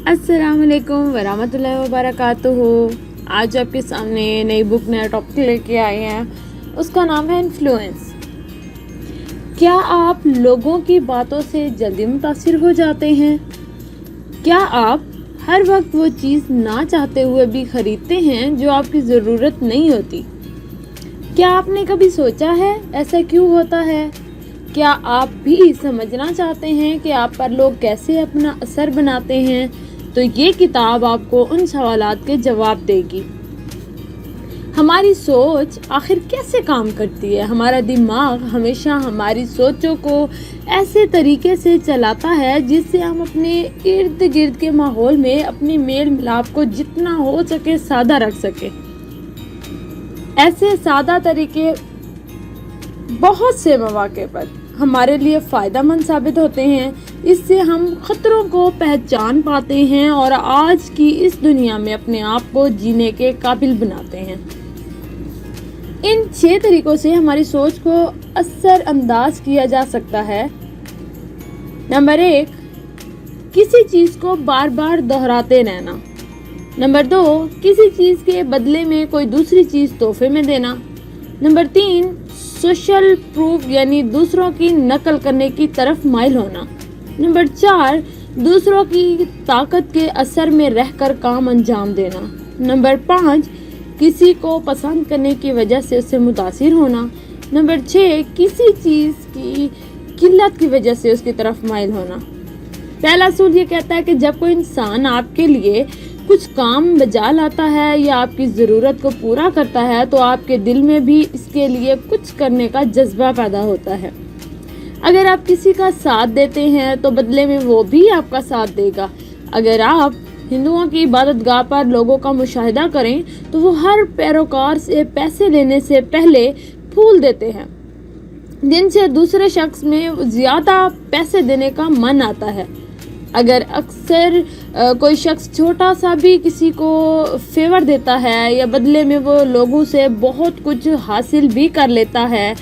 अस्सलाम वालेकुम वरहमतुल्लाहि वबरकातुहू। आज आपके सामने नई बुक नया टॉपिक लेके आए हैं, उसका नाम है इन्फ्लुएंस। क्या आप लोगों की बातों से जल्दी मुतासिर हो जाते हैं? क्या आप हर वक्त वो चीज़ ना चाहते हुए भी ख़रीदते हैं जो आपकी ज़रूरत नहीं होती? क्या आपने कभी सोचा है ऐसा क्यों होता है? क्या आप भी समझना चाहते हैं कि आप पर लोग कैसे अपना असर बनाते हैं? तो ये किताब आपको उन सवालात के जवाब देगी। हमारी सोच आखिर कैसे काम करती है? हमारा दिमाग हमेशा हमारी सोचों को ऐसे तरीके से चलाता है जिससे हम अपने इर्द गिर्द के माहौल में अपने मेल मिलाप को जितना हो सके सादा रख सके। ऐसे सादा तरीके बहुत से मौके पर हमारे लिए फ़ायदेमंद साबित होते हैं। इससे हम ख़तरों को पहचान पाते हैं और आज की इस दुनिया में अपने आप को जीने के काबिल बनाते हैं। इन 6 तरीकों से हमारी सोच को असर अंदाज किया जा सकता है। नंबर 1, किसी चीज़ को बार बार दोहराते रहना। नंबर 2, किसी चीज़ के बदले में कोई दूसरी चीज़ तोहफे में देना। नंबर 3, सोशल प्रूफ यानी दूसरों की नकल करने की तरफ माइल होना। नंबर 4, दूसरों की ताकत के असर में रहकर काम अंजाम देना। नंबर 5, किसी को पसंद करने की वजह से उससे मुतासिर होना। नंबर 6, किसी चीज़ की किल्लत की वजह से उसकी तरफ माइल होना। पहला असूल ये कहता है कि जब कोई इंसान आपके लिए कुछ काम बजा लाता है या आपकी ज़रूरत को पूरा करता है तो आपके दिल में भी इसके लिए कुछ करने का जज्बा पैदा होता है। अगर आप किसी का साथ देते हैं तो बदले में वो भी आपका साथ देगा। अगर आप हिंदुओं की इबादतगाह पर लोगों का मुशाहिदा करें तो वो हर पैरोकार से पैसे लेने से पहले फूल देते हैं, जिनसे दूसरे शख्स में ज़्यादा पैसे देने का मन आता है। अगर अक्सर कोई शख्स छोटा सा भी किसी को फेवर देता है या बदले में वो लोगों से बहुत कुछ हासिल भी कर लेता है,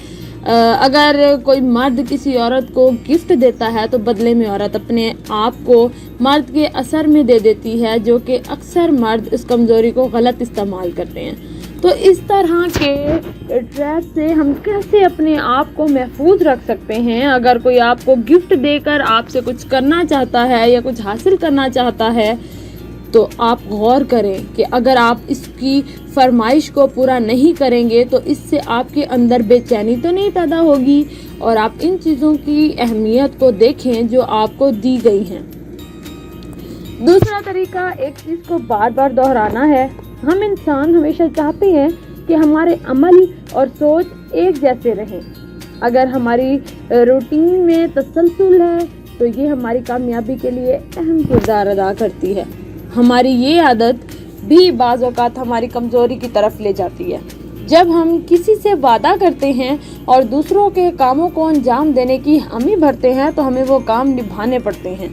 अगर कोई मर्द किसी औरत को गिफ्ट देता है तो बदले में औरत अपने आप को मर्द के असर में दे देती है, जो कि अक्सर मर्द इस कमज़ोरी को गलत इस्तेमाल करते हैं। तो इस तरह के ट्रैप से हम कैसे अपने आप को महफूज रख सकते हैं? अगर कोई आपको गिफ्ट देकर आपसे कुछ करना चाहता है या कुछ हासिल करना चाहता है तो आप गौर करें कि अगर आप इसकी फरमाइश को पूरा नहीं करेंगे तो इससे आपके अंदर बेचैनी तो नहीं पैदा होगी, और आप इन चीज़ों की अहमियत को देखें जो आपको दी गई हैं। दूसरा तरीका एक चीज़ को बार बार दोहराना है। हम इंसान हमेशा चाहते हैं कि हमारे अमल और सोच एक जैसे रहें। अगर हमारी रूटीन में तसलसल है तो ये हमारी कामयाबी के लिए अहम किरदार अदा करती है। हमारी ये आदत भी बाज़ औक़ात हमारी कमज़ोरी की तरफ ले जाती है। जब हम किसी से वादा करते हैं और दूसरों के कामों को अंजाम देने की हामी भरते हैं तो हमें वो काम निभाने पड़ते हैं।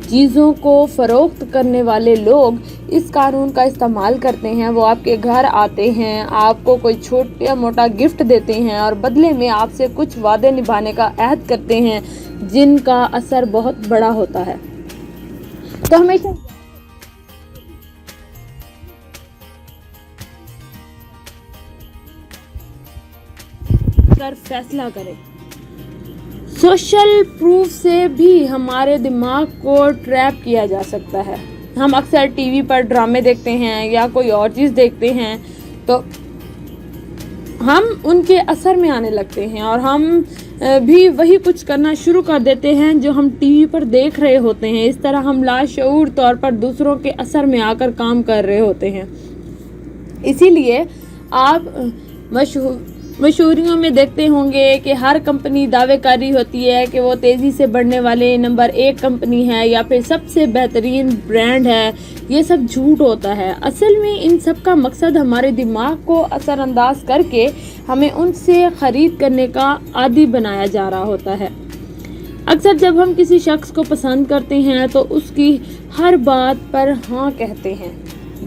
चीज़ों को फ़रोख्त करने वाले लोग इस कानून का इस्तेमाल करते हैं। वो आपके घर आते हैं, आपको कोई छोटा मोटा गिफ्ट देते हैं और बदले में आपसे कुछ वादे निभाने का अहद करते हैं जिनका असर बहुत बड़ा होता है। तो हमेशा फैसला करें। सोशल प्रूफ से भी हमारे दिमाग को ट्रैप किया जा सकता है। हम अक्सर टीवी पर ड्रामे देखते हैं या कोई और चीज़ देखते हैं तो हम उनके असर में आने लगते हैं और हम भी वही कुछ करना शुरू कर देते हैं जो हम टीवी पर देख रहे होते हैं। इस तरह हम लाशऊर तौर पर दूसरों के असर में आकर काम कर रहे होते हैं। इसीलिए आप मशहूरियों में देखते होंगे कि हर कंपनी दावेकारी होती है कि वो तेज़ी से बढ़ने वाले नंबर 1 कंपनी है या फिर सबसे बेहतरीन ब्रांड है। ये सब झूठ होता है। असल में इन सब का मकसद हमारे दिमाग को असरअंदाज करके हमें उनसे ख़रीद करने का आदी बनाया जा रहा होता है। अक्सर जब हम किसी शख्स को पसंद करते हैं तो उसकी हर बात पर हाँ कहते हैं,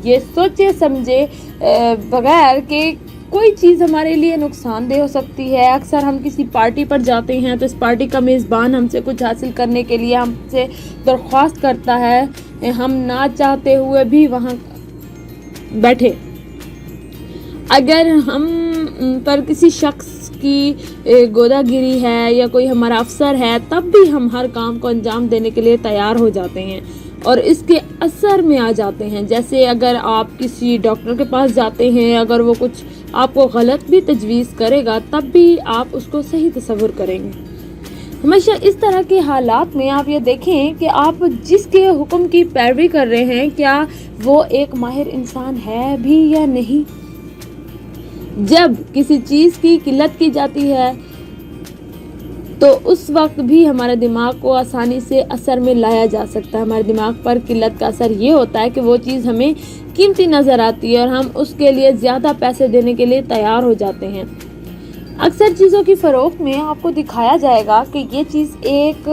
ये सोचे समझे बगैर कि कोई चीज़ हमारे लिए नुकसानदेह हो सकती है। अक्सर हम किसी पार्टी पर जाते हैं तो इस पार्टी का मेज़बान हमसे कुछ हासिल करने के लिए हमसे दरख्वास्त करता है ہم نہ چاہتے ہوئے بھی وہاں بیٹھے. اگر ہم پر کسی شخص کی گودہ گیری ہے یا کوئی ہمارا افسر ہے تب بھی ہم ہر کام کو انجام دینے کے لیے تیار ہو جاتے ہیں اور اس کے اثر میں آ جاتے ہیں. جیسے اگر آپ کسی ڈاکٹر کے پاس جاتے ہیں, اگر وہ کچھ آپ کو غلط بھی تجویز کرے گا تب بھی آپ اس کو صحیح تصور کریں گے. ہمیشہ اس طرح کے حالات میں آپ یہ دیکھیں کہ آپ جس کے حکم کی پیروی کر رہے ہیں کیا وہ ایک ماہر انسان ہے بھی یا نہیں. جب کسی چیز کی قلت کی جاتی ہے تو اس وقت بھی ہمارے دماغ کو آسانی سے اثر میں لایا جا سکتا ہے. ہمارے دماغ پر قلت کا اثر یہ ہوتا ہے کہ وہ چیز ہمیں قیمتی نظر آتی ہے اور ہم اس کے لیے زیادہ پیسے دینے کے لیے تیار ہو جاتے ہیں. اکثر چیزوں کی فروخت میں آپ کو دکھایا جائے گا کہ یہ چیز ایک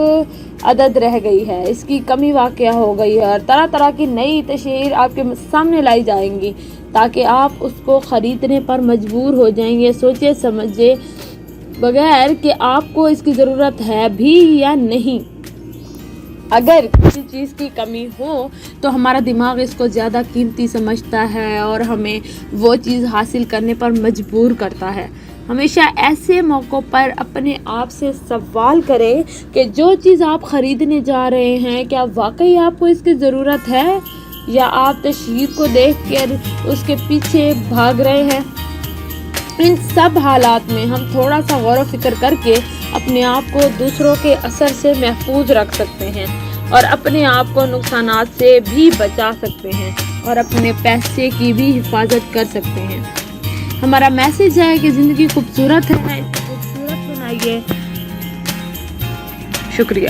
عدد رہ گئی ہے, اس کی کمی واقع ہو گئی ہے, اور طرح طرح کی نئی تشہیر آپ کے سامنے لائی جائیں گی تاکہ آپ اس کو خریدنے پر مجبور ہو جائیں گے سوچے سمجھے بغیر کہ آپ کو اس کی ضرورت ہے بھی یا نہیں. اگر کسی چیز کی کمی ہو تو ہمارا دماغ اس کو زیادہ قیمتی سمجھتا ہے اور ہمیں وہ چیز حاصل کرنے پر مجبور کرتا ہے. ہمیشہ ایسے موقعوں پر اپنے آپ سے سوال کریں کہ جو چیز آپ خریدنے جا رہے ہیں کیا واقعی آپ کو اس کی ضرورت ہے یا آپ تشہیر کو دیکھ کر اس کے پیچھے بھاگ رہے ہیں. ان سب حالات میں ہم تھوڑا سا غور و فکر کر کے اپنے آپ کو دوسروں کے اثر سے محفوظ رکھ سکتے ہیں اور اپنے آپ کو نقصانات سے بھی بچا سکتے ہیں اور اپنے پیسے کی بھی حفاظت کر سکتے ہیں. ہمارا میسج ہے کہ زندگی خوبصورت ہے, خوبصورت بنائیے. شکریہ.